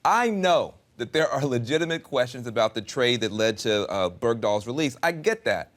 I know that there are legitimate questions about the trade that led to Bergdahl's release. I get that.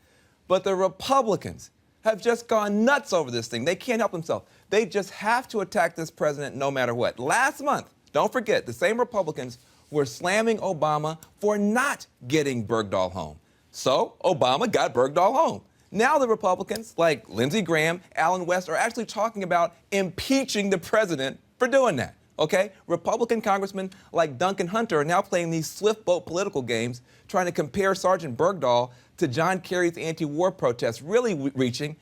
But the Republicans have just gone nuts over this thing. They can't help themselves. They just have to attack this president no matter what. Last month, don't forget, the same Republicans were slamming Obama for not getting Bergdahl home. So Obama got Bergdahl home. Now the Republicans, like Lindsey Graham, Allen West, are actually talking about impeaching the president for doing that. Okay? Republican congressmen like Duncan Hunter are now playing these swift boat political games, trying to compare Sergeant Bergdahl to John Kerry's anti-war protests, really reaching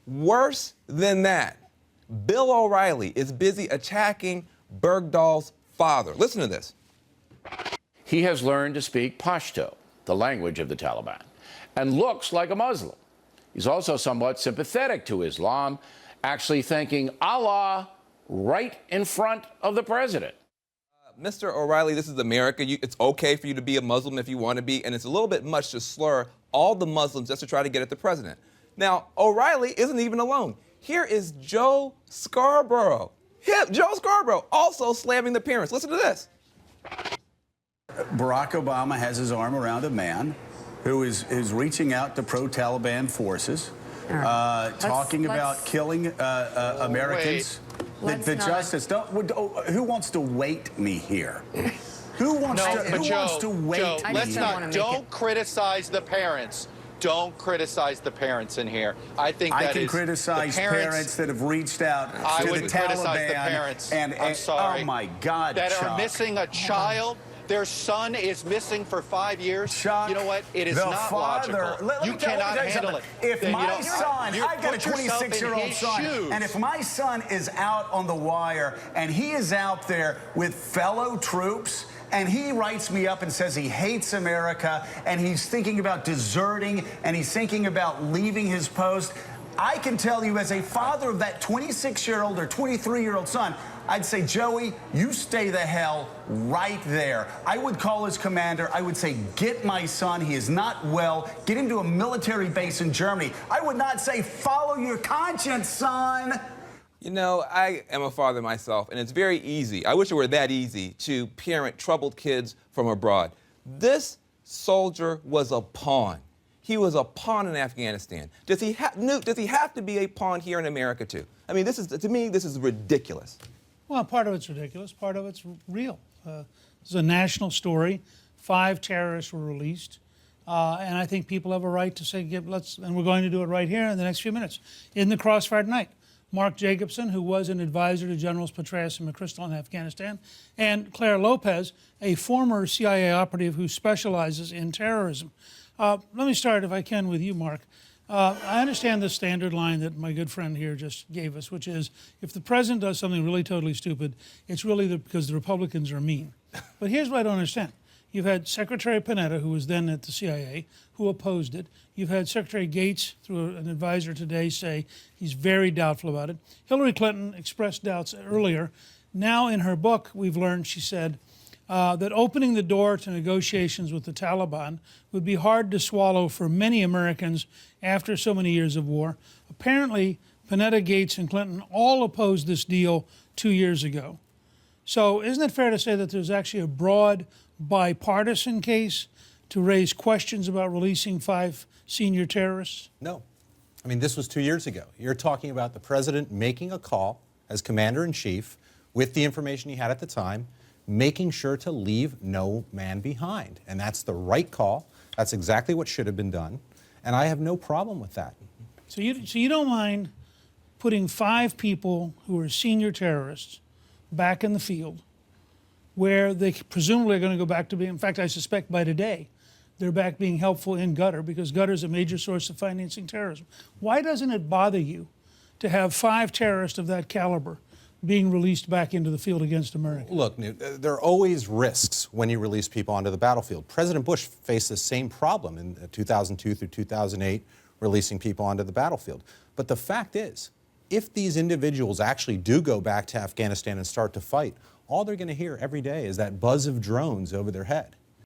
worse than that. Bill O'Reilly is busy attacking Bergdahl's father. Listen to this. He has learned to speak Pashto, the language of the Taliban, and looks like a Muslim. He's also somewhat sympathetic to Islam, actually thanking Allah right in front of the president. Mr. O'Reilly, this is America. It's okay for you to be a Muslim if you want to be, and it's a little bit much to slur all the Muslims just to try to get at the president. Now, O'Reilly isn't even alone. Here is Joe Scarborough. Joe Scarborough also slamming the parents. Listen to this. Barack Obama has his arm around a man who is reaching out to pro-Taliban forces, talking about killing Americans. The justice. Who wants to wait me here? Who wants to wait me here? Don't criticize the parents. Don't criticize the parents in here. I think that I can criticize parents that have reached out to the Taliban. The parents. I'm sorry. Oh my God, that Chuck. are missing a child. Their son is missing for 5 years. Chuck, you know what? It is not logical. You cannot handle it. If my son, I've got a 26-year-old son, and if my son is out on the wire and he is out there with fellow troops, and he writes me up and says he hates America, and he's thinking about deserting, and he's thinking about leaving his post, I can tell you as a father of that 26-year-old or 23-year-old son, I'd say, Joey, you stay the hell right there. I would call his commander. I would say, get my son. He is not well. Get him to a military base in Germany. I would not say, follow your conscience, son. You know, I am a father myself, and it's very easy. I wish it were that easy to parent troubled kids from abroad. This soldier was a pawn. He was a pawn in Afghanistan. Does he have to be a pawn here in America, too? I mean, to me, this is ridiculous. Well, part of it's ridiculous. Part of it's real. This is a national story. 5 terrorists were released. And I think people have a right to say, and we're going to do it right here in the next few minutes. In the crossfire tonight, Mark Jacobson, who was an advisor to Generals Petraeus and McChrystal in Afghanistan, and Claire Lopez, a former CIA operative who specializes in terrorism. Let me start, if I can, with you, Mark. I understand the standard line that my good friend here just gave us, which is if the president does something really totally stupid, it's really because the Republicans are mean. But here's what I don't understand. You've had Secretary Panetta, who was then at the CIA, who opposed it. You've had Secretary Gates, through an advisor today, say he's very doubtful about it. Hillary Clinton expressed doubts earlier. Now in her book, we've learned, she said, that opening the door to negotiations with the Taliban would be hard to swallow for many Americans after so many years of war. Apparently, Panetta, Gates, and Clinton all opposed this deal 2 years ago. So isn't it fair to say that there's actually a broad bipartisan case to raise questions about releasing 5 senior terrorists? No. I mean, this was 2 years ago. You're talking about the president making a call as commander-in-chief with the information he had at the time, making sure to leave no man behind. And that's the right call. That's exactly what should have been done. And I have no problem with that. So you don't mind putting 5 people who are senior terrorists back in the field where they presumably are going to go back to being, in fact, I suspect by today, they're back being helpful in Qatar because Qatar is a major source of financing terrorism. Why doesn't it bother you to have 5 terrorists of that caliber being released back into the field against America? Look, Newt, there are always risks when you release people onto the battlefield. President Bush faced the same problem in 2002 through 2008, releasing people onto the battlefield. But the fact is, if these individuals actually do go back to Afghanistan and start to fight, all they're going to hear every day is that buzz of drones over their head.